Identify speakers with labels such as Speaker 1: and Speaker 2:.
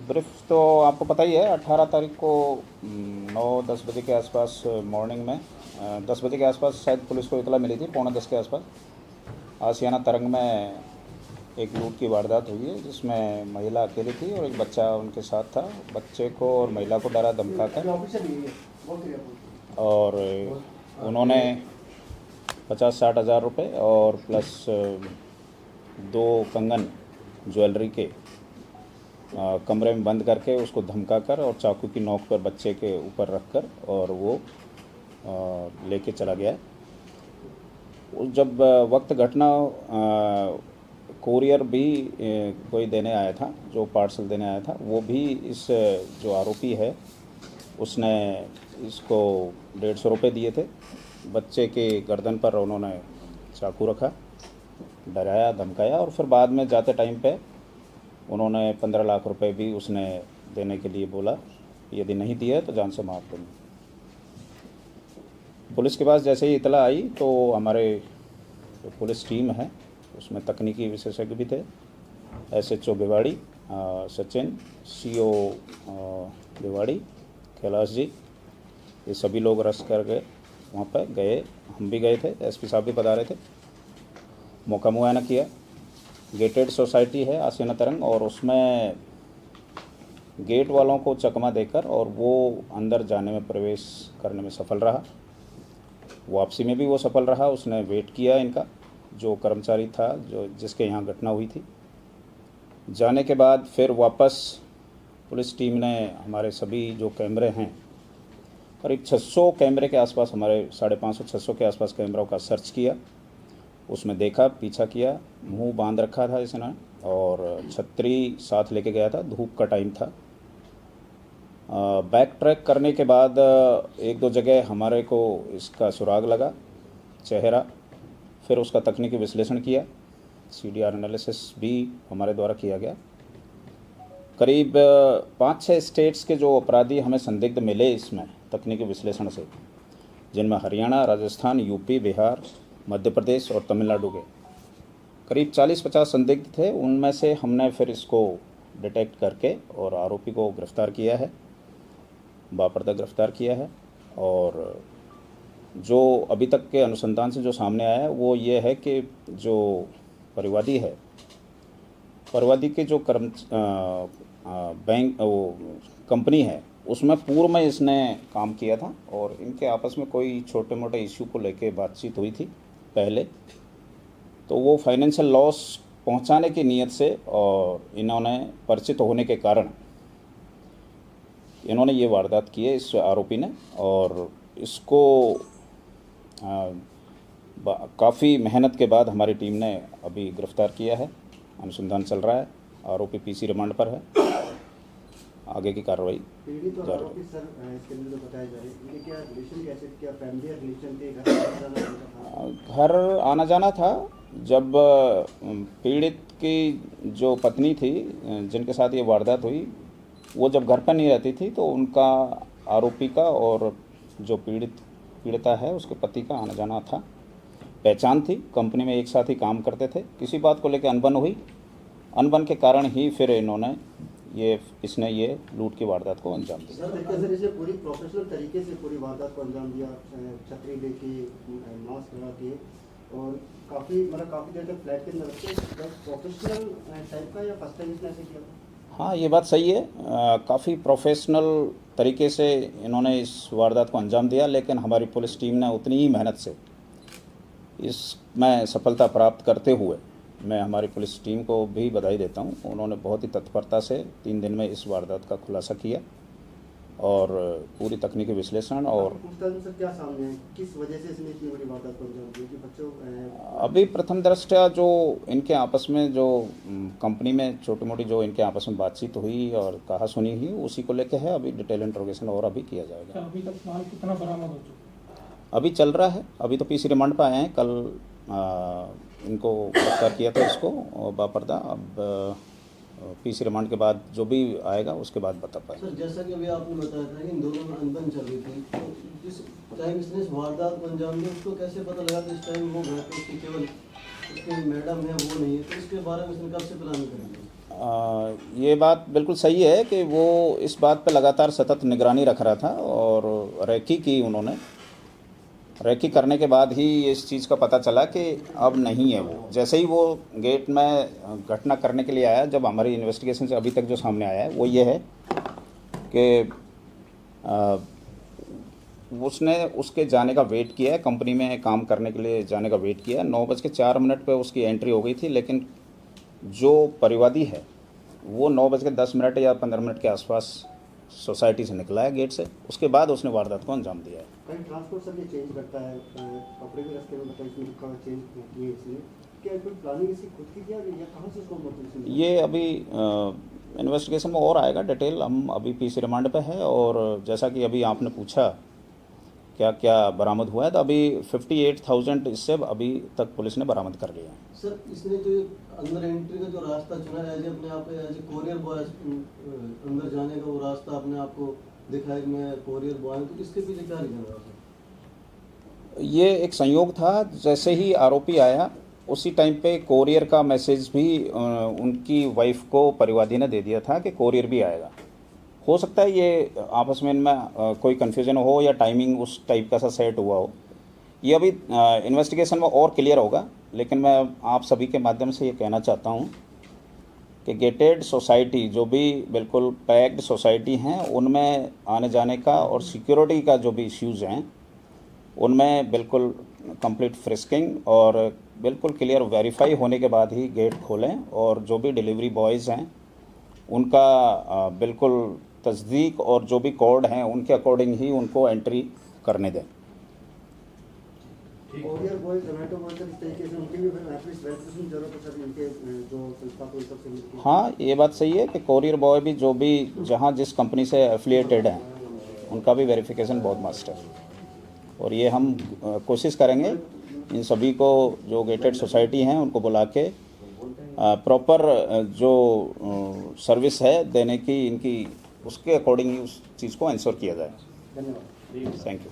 Speaker 1: Brief तो आपको पता ही है। 18 तारीख को 9-10 बजे के आसपास मॉर्निंग में 10 बजे के आसपास शायद पुलिस को इतला मिली थी, 9:45 के आसपास आसियाना तरंग में एक लूट की वारदात हुई है, जिसमें महिला अकेली थी और एक बच्चा उनके साथ था। बच्चे को और महिला को डरा धमका कर और उन्होंने 50-60 हज़ार रुपये और प्लस 2 कंगन ज्वेलरी के कमरे में बंद करके उसको धमका कर और चाकू की नोक पर बच्चे के ऊपर रख कर और वो लेके चला गया। जब वक्त घटना कोरियर भी कोई देने आया था, जो पार्सल देने आया था, वो भी इस जो आरोपी है उसने इसको 150 रुपये दिए थे। बच्चे के गर्दन पर उन्होंने चाकू रखा, डराया, धमकाया और फिर बाद में जाते टाइम पे उन्होंने 15 लाख रुपए भी उसने देने के लिए बोला, यदि नहीं दिए तो जान से मार देंगे। पुलिस के पास जैसे ही इतला आई तो हमारे जो पुलिस टीम है उसमें तकनीकी विशेषज्ञ भी थे, SHO भिवाड़ी सचिन, CO भिवाड़ी कैलाश जी, ये सभी लोग रश कर गए, वहाँ पर गए। हम भी गए थे, SP साहब भी पधारे थे। मौका मुआयना किया। गेटेड सोसाइटी है आसियाना तरंग और उसमें गेट वालों को चकमा देकर और वो अंदर जाने में, प्रवेश करने में सफल रहा। वापसी में भी वो सफल रहा। उसने वेट किया इनका, जो कर्मचारी था जो जिसके यहाँ घटना हुई थी। जाने के बाद फिर वापस पुलिस टीम ने हमारे सभी जो कैमरे हैं, करीब 600 कैमरे के आसपास, हमारे 550-600 के आसपास कैमरों का सर्च किया। उसमें देखा, पीछा किया। मुंह बांध रखा था इसने और छतरी साथ लेके गया था, धूप का टाइम था। बैक ट्रैक करने के बाद 1-2 जगह हमारे को इसका सुराग लगा, चेहरा। फिर उसका तकनीकी विश्लेषण किया, CDR एनालिसिस भी हमारे द्वारा किया गया। करीब 5-6 स्टेट्स के जो अपराधी हमें संदिग्ध मिले इसमें तकनीकी विश्लेषण से, जिनमें हरियाणा, राजस्थान, UP, बिहार, मध्य प्रदेश और तमिलनाडु के करीब 40-50 संदिग्ध थे। उनमें से हमने फिर इसको डिटेक्ट करके और आरोपी को गिरफ्तार किया है, बापर्दा गिरफ्तार किया है। और जो अभी तक के अनुसंधान से जो सामने आया है वो ये है कि जो परिवादी है, परिवादी के जो बैंक वो कंपनी है, उसमें पूर्व में इसने काम किया था और इनके आपस में कोई छोटे मोटे इश्यू को लेके बातचीत हुई थी पहले। तो वो फाइनेंशियल लॉस पहुंचाने की नीयत से और इन्होंने परिचित होने के कारण इन्होंने ये वारदात की है इस आरोपी ने। और इसको काफ़ी मेहनत के बाद हमारी टीम ने अभी गिरफ्तार किया है। अनुसंधान चल रहा है, आरोपी PC रिमांड पर है। आगे की कार्रवाई जारी है। घर आना जाना था। जब पीड़ित की जो पत्नी थी जिनके साथ ये वारदात हुई, वो जब घर पर नहीं रहती थी तो उनका, आरोपी का और जो पीड़िता है उसके पति का आना जाना था। पहचान थी, कंपनी में एक साथ ही काम करते थे। किसी बात को लेकर अनबन हुई, अनबन के कारण ही फिर इसने ये लूट की वारदात को अंजाम दिया।
Speaker 2: सर, इसे पूरी प्रोफेशनल तरीके से पूरी वारदात को अंजाम दिया, छतरी लेके, मास्क लगा के और काफ़ी देर तक फ्लैट के अंदर रखे। प्रोफेशनल टाइप का या फर्स्ट टाइम इसने ऐसे किया था?
Speaker 1: हाँ, ये बात सही है। काफ़ी प्रोफेशनल तरीके से इन्होंने इस वारदात को अंजाम दिया, लेकिन हमारी पुलिस टीम ने उतनी ही मेहनत से इसमें सफलता प्राप्त करते हुए मैं हमारी पुलिस टीम को भी बधाई देता हूँ। उन्होंने बहुत ही तत्परता से 3 दिन में इस वारदात का खुलासा किया और पूरी तकनीकी विश्लेषण और
Speaker 2: सर क्या सामने है, किस वजह से इसने इतनी बड़ी वारदात को अंजाम दिया कि बच्चों
Speaker 1: अभी प्रथम दृष्टया जो इनके आपस में जो कंपनी में छोटी मोटी जो इनके आपस में बातचीत हुई और कहा सुनी हुई, उसी को लेके है। अभी डिटेल इंट्रोगेशन और अभी किया जाएगा।
Speaker 3: अभी तक माल कितना बरामद हो चुका?
Speaker 1: अभी चल रहा है। अभी तो PC रिमांड पर आए हैं। कल इनको गिरफ्तार किया था इसको बापर्दा। अब PC रिमांड के बाद जो भी आएगा उसके बाद बता पाएंगे।
Speaker 4: सर, जैसा कि अभी आपने बताया था कि इन दोनों में अनबन चल रही थी, तो जिस टाइम इसने इस वारदात को अंजाम दिया उसको कैसे पता लगा कि इस टाइम वो घर पे केवल उसकी मैडम है, वो नहीं है? तो इसके बारे में इसने कब से प्लान करेंगे?
Speaker 1: ये बात बिल्कुल सही है कि वो इस बात पर लगातार सतत निगरानी रख रहा था और रेकी की उन्होंने। रेकी करने के बाद ही इस चीज़ का पता चला कि अब नहीं है वो। जैसे ही वो गेट में घटना करने के लिए आया, जब हमारी इन्वेस्टिगेशन से अभी तक जो सामने आया है वो ये है कि उसने उसके जाने का वेट किया है, कंपनी में काम करने के लिए जाने का वेट किया। 9:04 पे उसकी एंट्री हो गई थी, लेकिन जो परिवादी है वो 9:10 या 15 मिनट के आसपास सोसाइटी से निकला है गेट से। उसके बाद उसने वारदात को अंजाम दिया है।
Speaker 2: कहीं ट्रांसपोर्ट सर ये चेंज करता है, कपड़े भी रस्ते में बताइए इसमें लिखा हुआ चेंज किए इसने, क्या कोई प्लानिंग इसकी खुद की किया या कहाँ से इसको मोटिव से?
Speaker 1: ये अभी इन्वेस्टिगेशन में और आएगा डिटेल। हम अभी पीसी रिमांड पे है और जैसा कि अभी आपने पूछा क्या क्या बरामद हुआ है, तो अभी 58,000 इससे अभी तक पुलिस ने बरामद कर लिया है।
Speaker 4: सर इसने जो अंदर एंट्री का जो रास्ता चुना है, अपने आप एज ए कोरियर बॉय अंदर जाने का वो रास्ता अपने आप को दिखाया कि मैं कोरियर बॉय हूँ, तो इसके पीछे क्या रीजन रहा?
Speaker 1: ये एक संयोग था। जैसे ही आरोपी आया उसी टाइम पे कोरियर का मैसेज भी उनकी वाइफ को परिवादी ने दे दिया था कि कोरियर भी आएगा। हो सकता है ये आपस में इनमें कोई कन्फ्यूजन हो या टाइमिंग उस टाइप का सा सेट हुआ हो। ये अभी इन्वेस्टिगेशन में और क्लियर होगा, लेकिन मैं आप सभी के माध्यम से ये कहना चाहता हूँ कि गेटेड सोसाइटी जो भी बिल्कुल पैक्ड सोसाइटी हैं, उनमें आने जाने का और सिक्योरिटी का जो भी इश्यूज़ हैं उनमें बिल्कुल कंप्लीट फ्रिस्किंग और बिल्कुल क्लियर वेरीफाई होने के बाद ही गेट खोलें और जो भी डिलीवरी बॉयज़ हैं उनका बिल्कुल तस्दीक और जो भी कोड हैं उनके अकॉर्डिंग ही उनको एंट्री करने दें।
Speaker 2: Courier boy, Zomato boy sir, इस तरीके से उनके भी एटलीस्ट वेरिफिकेशन जरूरत है सर, इनके जो संस्था को सबसे मिलती है।
Speaker 1: हाँ, ये बात सही है कि कोरियर बॉय भी जो भी जहाँ जिस कंपनी से एफिलिएटेड हैं उनका भी वेरिफिकेशन बहुत मस्ट है। और ये हम कोशिश करेंगे इन सभी को जो गेटेड सोसाइटी हैं उनको बुला के प्रॉपर जो सर्विस है देने की इनकी उसके अकॉर्डिंग ही उस चीज़ को आंसर किया जाए।
Speaker 2: धन्यवाद।
Speaker 1: Thank you.